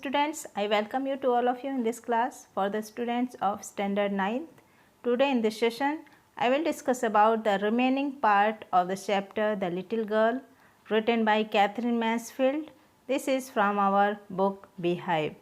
students, I welcome you to all of you in this class for the students of standard 9th. Today in this session, I will discuss about the remaining part of the chapter The Little Girl, written by Catherine Mansfield. This is from our book Beehive.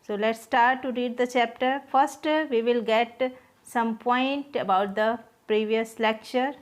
So let's start to read the chapter. First, we will get some point about the previous lecture.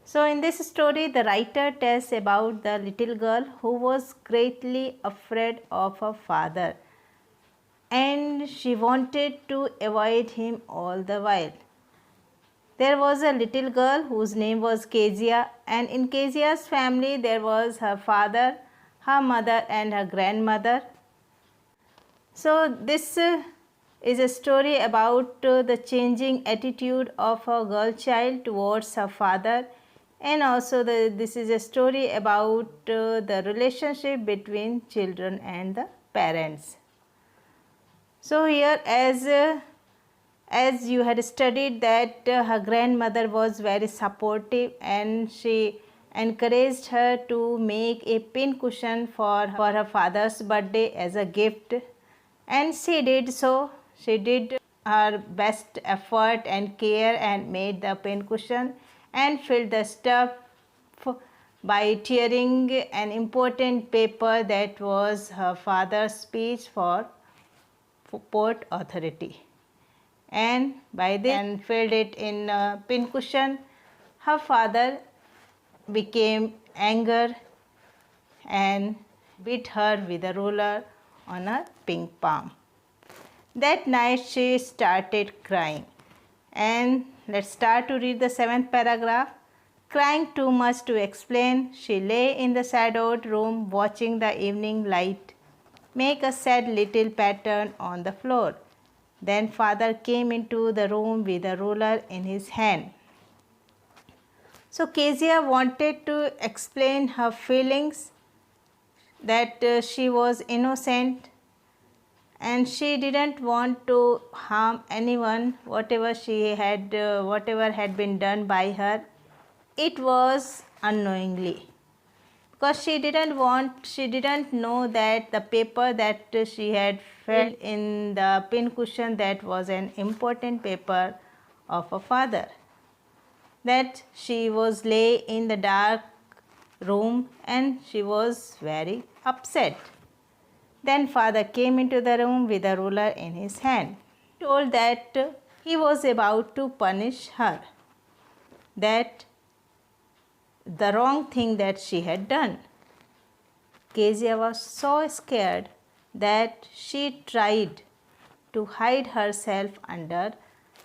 So in this story, the writer tells about the little girl who was greatly afraid of her father, and she wanted to avoid him all the while. There was a little girl whose name was Kezia, and in Kezia's family there was her father, her mother and her grandmother. So this is a story about the changing attitude of a girl child towards her father, and also this is a story about the relationship between children and the parents. So here as you had studied that her grandmother was very supportive, and she encouraged her to make a pin cushion for her father's birthday as a gift, and she did so. She did her best effort and care and made the pin cushion and filled the stuff by tearing an important paper that was her father's speech for Port Authority, and by this and filled it in a pin cushion. Her father became angry and beat her with a ruler on her pink palm. That night she started crying, and let's start to read the 7th paragraph. Crying too much to explain, she lay in the shadowed room watching the evening light make a sad little pattern on the floor. Then father came into the room with a ruler in his hand. So Kezia wanted to explain her feelings, that she was innocent and she didn't want to harm anyone. Whatever had been done by her, it was unknowingly, because she didn't know that the paper that she had filled in the pin cushion, that was an important paper of her father, that she was lay in the dark room and she was very upset. Then father came into the room with a ruler in his hand, told that he was about to punish her, that the wrong thing that she had done. Kezia was so scared that she tried to hide herself under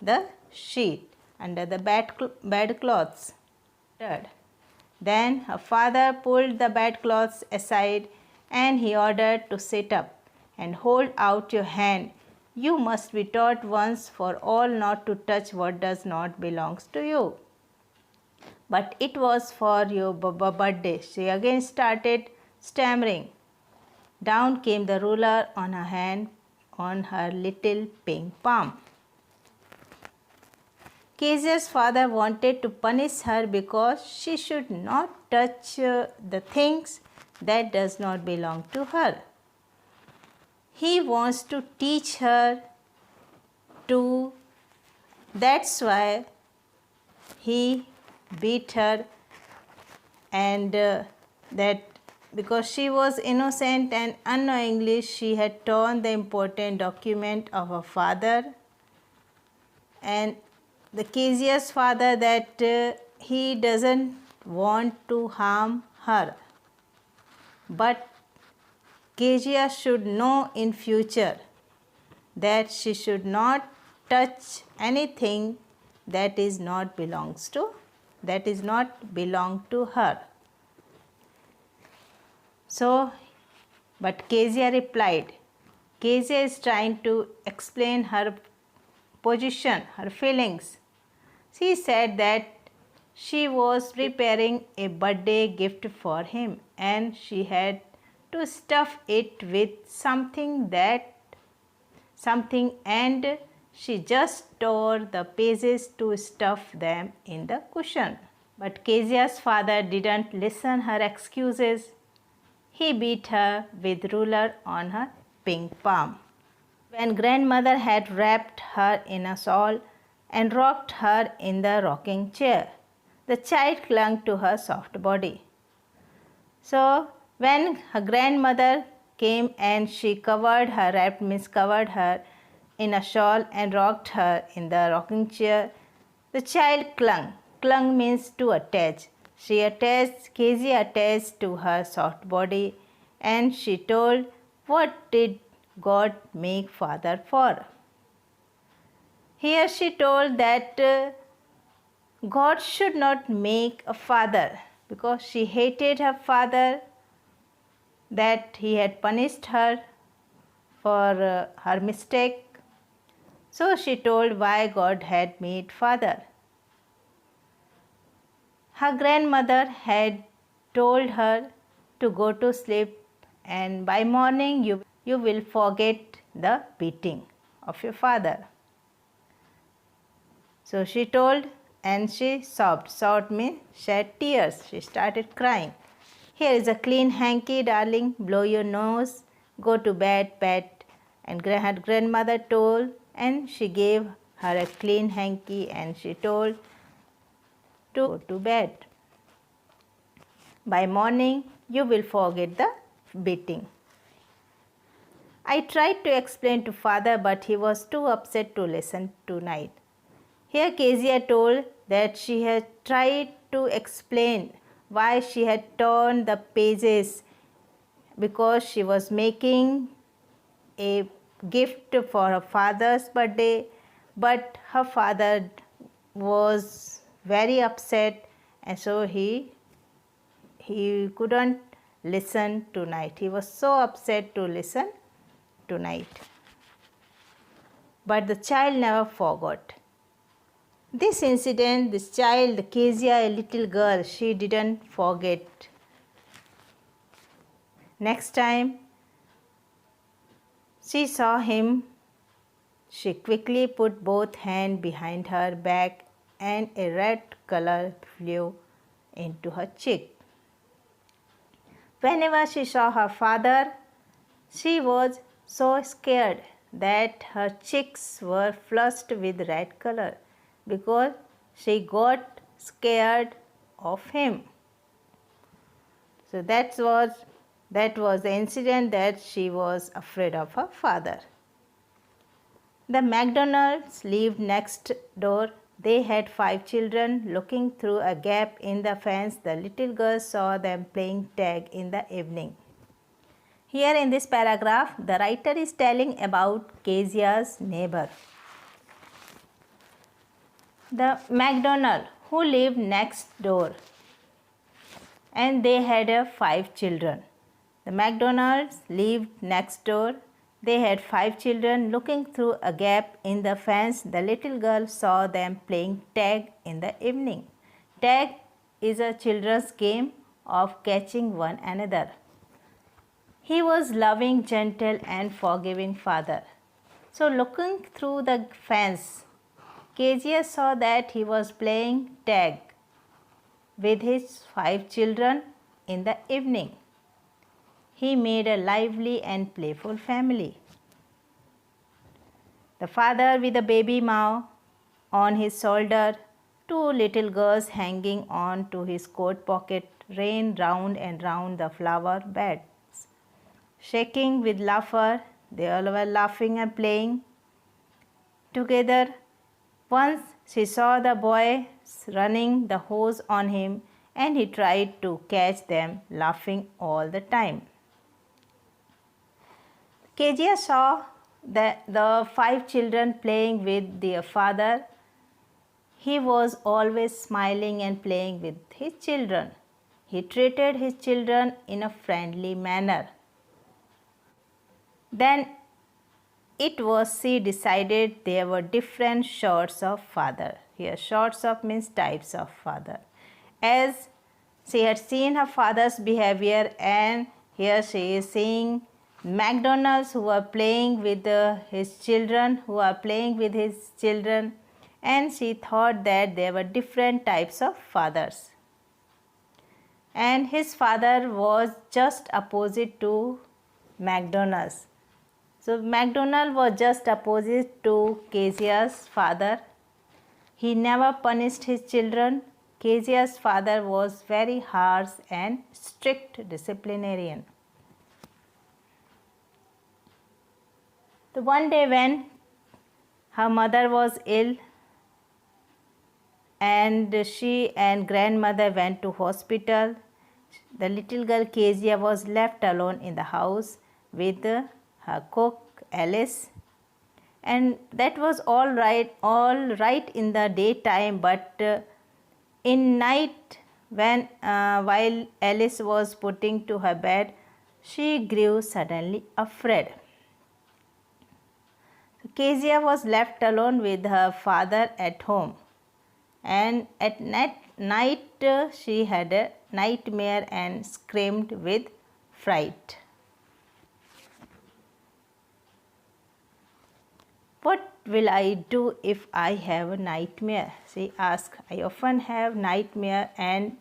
the sheet, under the bedclothes. Then her father pulled the bedclothes aside and he ordered to sit up and hold out your hand. You must be taught once for all not to touch what does not belong to you. But it was for your birthday. She again started stammering. Down came the ruler on her hand, on her little pink palm. Kezia's father wanted to punish her because she should not touch the things that does not belong to her. He wants to teach her to, that's why he beat her, and that because she was innocent and unknowingly she had torn the important document of her father, and the Kezia's father that he doesn't want to harm her, but Kezia should know in future that she should not touch anything that is not belong to her. So, but Kezia replied. Kezia is trying to explain her position, her feelings. She said that she was preparing a birthday gift for him and she had to stuff it with something, and she just tore the pages to stuff them in the cushion. But Kezia's father didn't listen her excuses. He beat her with ruler on her pink palm. When grandmother had wrapped her in a shawl and rocked her in the rocking chair, the child clung to her soft body. So when her grandmother came and she covered her in a shawl and rocked her in the rocking chair, the child clung. Clung means to attach. Kezia attached to her soft body and she told, "What did God make father for?" Here she told that God should not make a father because she hated her father, that he had punished her for her mistake. So she told why God had made father. Her grandmother had told her to go to sleep, and by morning you will forget the beating of your father. So she told, and she sobbed. Sobbed means shed tears. She started crying. "Here is a clean hanky, darling. Blow your nose. Go to bed, pet." And her grandmother told, and she gave her a clean hanky and she told to go to bed. By morning, you will forget the beating. I tried to explain to father, but he was too upset to listen tonight. Here Kezia told that she had tried to explain why she had torn the pages because she was making a gift for her father's birthday, but her father was very upset and so he couldn't listen tonight. He was so upset to listen tonight. But the child never forgot. This incident, this child, Kezia, a little girl, she didn't forget. Next time she saw him, she quickly put both hands behind her back and a red color flew into her cheek. Whenever she saw her father, she was so scared that her cheeks were flushed with red color because she got scared of him. So that was the incident that she was afraid of her father. The McDonalds lived next door. They had 5 children. Looking through a gap in the fence, the little girl saw them playing tag in the evening. Here in this paragraph, the writer is telling about Kezia's neighbor, the McDonald, who lived next door, and they had 5 children. The McDonalds lived next door. They had 5 children. Looking through a gap in the fence, the little girl saw them playing tag in the evening. Tag is a children's game of catching one another. He was loving, gentle, and forgiving father. So looking through the fence, Kezia saw that he was playing tag with his 5 children in the evening. He made a lively and playful family. The father with a baby Mao on his shoulder, 2 little girls hanging on to his coat pocket, ran round and round the flower beds. Shaking with laughter, they all were laughing and playing together. Once she saw the boys running the hose on him and he tried to catch them, laughing all the time. Kezia saw the 5 children playing with their father. He was always smiling and playing with his children. He treated his children in a friendly manner. Then it was she decided there were different sorts of father. Here sorts of means types of father. As she had seen her father's behavior, and here she is seeing McDonalds who are playing with his children, and she thought that there were different types of fathers. And his father was just opposite to McDonald's. So MacDonald was just opposite to Kezia's father. He never punished his children. Kezia's father was very harsh and strict disciplinarian. So one day when her mother was ill and she and grandmother went to hospital, the little girl Kezia was left alone in the house with her cook Alice, and that was all right in the daytime, but in night when while Alice was putting to her bed, she grew suddenly afraid. Kezia was left alone with her father at home, and at night she had a nightmare and screamed with fright. What will I do if I have a nightmare? She asked. I often have nightmare and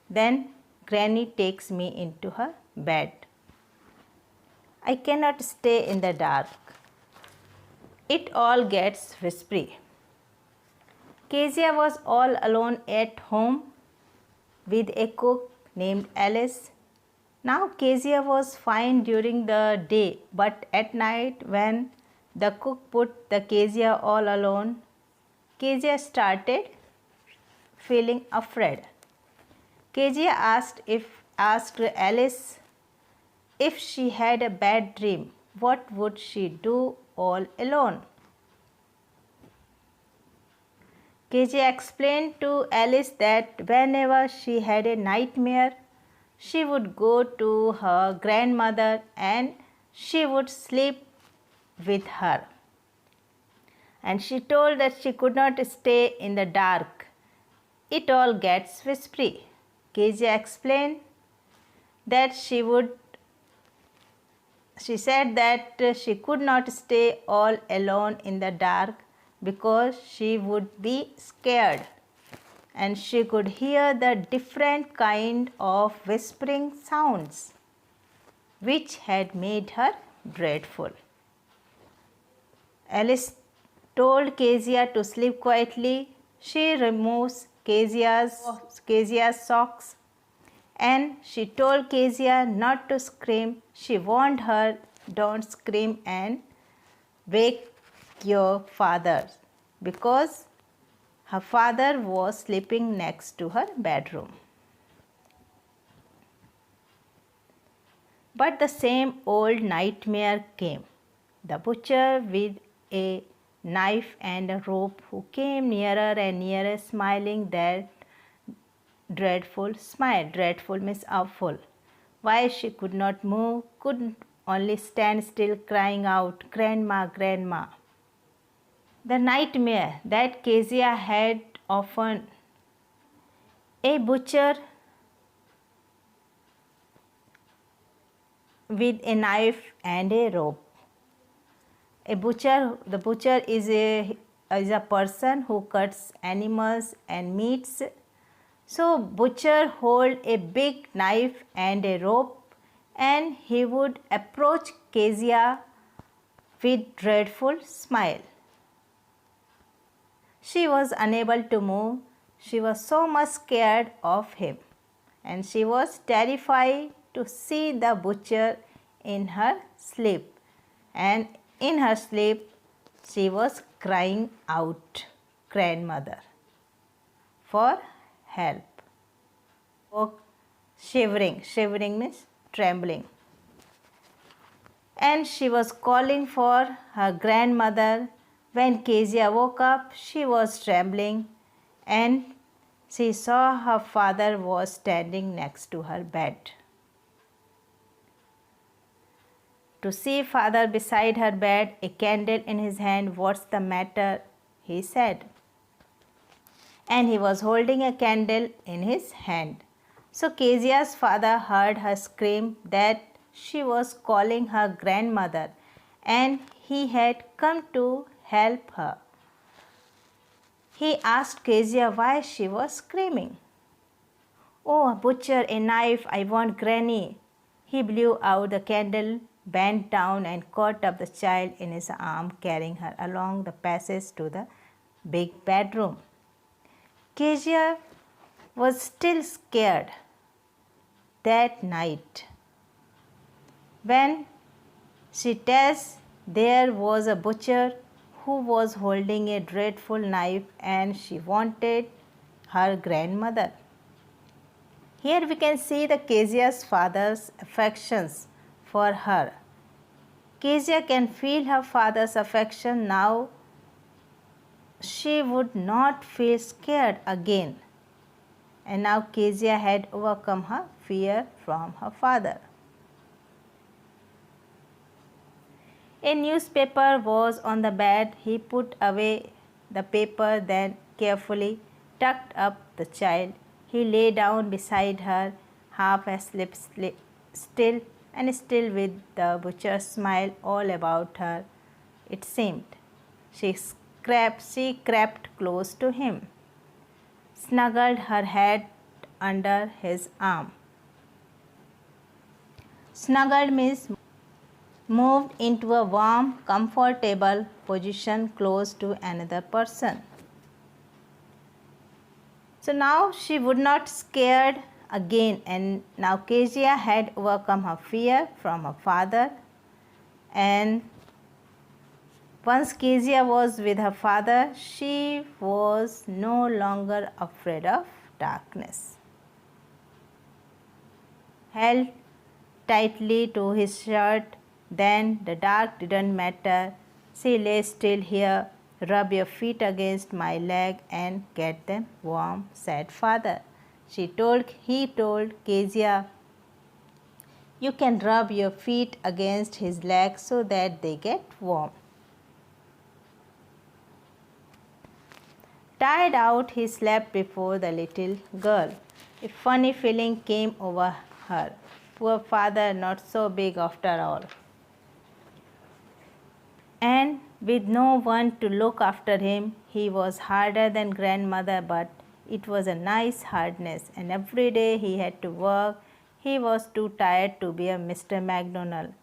then Granny takes me into her bed. I cannot stay in the dark. It all gets whispery. Kezia was all alone at home with a cook named Alice. Now Kezia was fine during the day, but at night when the cook put the Kezia all alone, Kezia started feeling afraid. Kezia asked Alice if she had a bad dream, what would she do all alone? Kezia explained to Alice that whenever she had a nightmare, she would go to her grandmother and she would sleep with her. And she told that she could not stay in the dark. It all gets whispery. Kezia explained that she said that she could not stay all alone in the dark because she would be scared and she could hear the different kind of whispering sounds which had made her dreadful. Alice told Kezia to sleep quietly. She removes Kezia's socks and she told Kezia not to scream. She warned her, don't scream and wake your father, because her father was sleeping next to her bedroom. But the same old nightmare came. The butcher with a knife and a rope who came nearer and nearer, smiling that dreadful smile. Dreadful means awful. Why she could not move, could only stand still, crying out, Grandma, Grandma. The nightmare that Kezia had often. A butcher with a knife and a rope. The butcher is a person who cuts animals and meats. So butcher hold a big knife and a rope and he would approach Kezia with dreadful smile. She was unable to move. She was so much scared of him and she was terrified to see the butcher in her sleep, and in her sleep she was crying out, Grandmother, for help. Shivering means trembling. And she was calling for her grandmother. When Kezia woke up, she was trembling and she saw her father was standing next to her bed. To see father beside her bed, a candle in his hand. What's the matter? He said. And he was holding a candle in his hand. So Kezia's father heard her scream that she was calling her grandmother and he had come to help her. He asked Kezia why she was screaming. Oh, butcher, a knife, I want Granny. He blew out the candle bent down and caught up the child in his arm, carrying her along the passage to the big bedroom. Kezia was still scared that night. When she tells there was a butcher who was holding a dreadful knife and she wanted her grandmother. Here we can see the Kezia's father's affections for her. Kezia can feel her father's affection now. She would not feel scared again. And now Kezia had overcome her fear from her father. A newspaper was on the bed. He put away the paper, then carefully tucked up the child. He lay down beside her, half asleep, still with the butcher's smile all about her, it seemed. She crept close to him, snuggled her head under his arm. Snuggled means moved into a warm, comfortable position close to another person. So now she would not scared again, and now Kezia had overcome her fear from her father, and once Kezia was with her father, she was no longer afraid of darkness. Held tightly to his shirt, then the dark didn't matter. She lay still here. Rub your feet against my leg and get them warm, said father. He told Kezia, you can rub your feet against his legs so that they get warm. Tired out, he slept before the little girl. A funny feeling came over her. Poor father, not so big after all. And with no one to look after him, he was harder than grandmother, but it was a nice hardness, and every day he had to work. He was too tired to be a Mr. McDonald.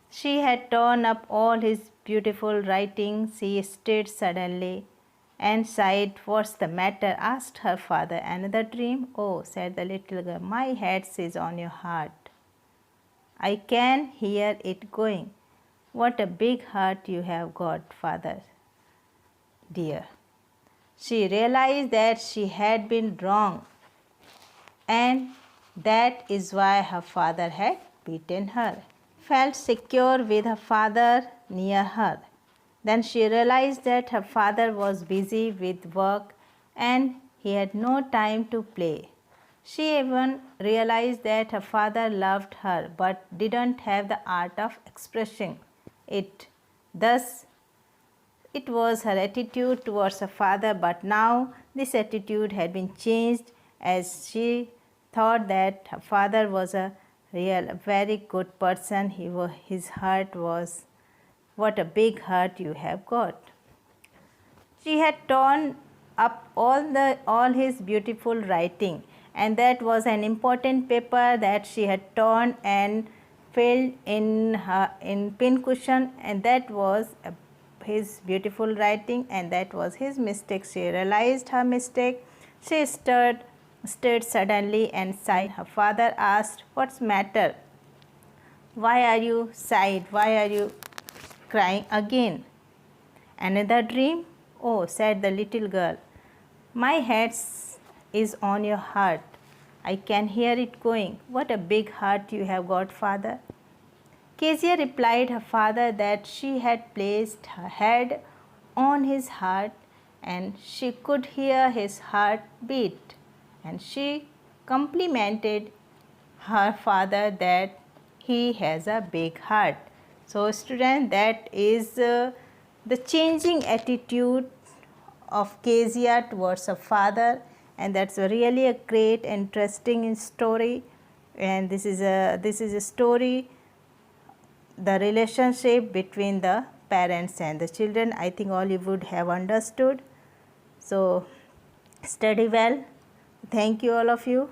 She had torn up all his beautiful writing. She stirred suddenly and sighed. What's the matter? Asked her father. Another dream? Oh, said the little girl, my head is on your heart. I can hear it going. What a big heart you have got, father, dear. She realized that she had been wrong, and that is why her father had beaten her. Felt secure with her father near her. Then she realized that her father was busy with work and he had no time to play. She even realized that her father loved her but didn't have the art of expressing it. Thus, it was her attitude towards her father, but now this attitude had been changed as she thought that her father was a very good person. His heart was, what a big heart you have got. She had torn up all his beautiful writing, and that was an important paper that she had torn and filled in pincushion, and that was his beautiful writing, and that was his mistake. She realized her mistake. She stirred suddenly and sighed. Her father asked, what's matter? Why are you sighed? Why are you crying again? Another dream? Oh, said the little girl, my head is on your heart. I can hear it going. What a big heart you have got, father. Kezia replied her father that she had placed her head on his heart and she could hear his heart beat, and she complimented her father that he has a big heart. So student, that is the changing attitude of Kezia towards her father, and that's really a great interesting story. And this is a story, the relationship between the parents and the children. I think all you would have understood. So study well. Thank you all of you.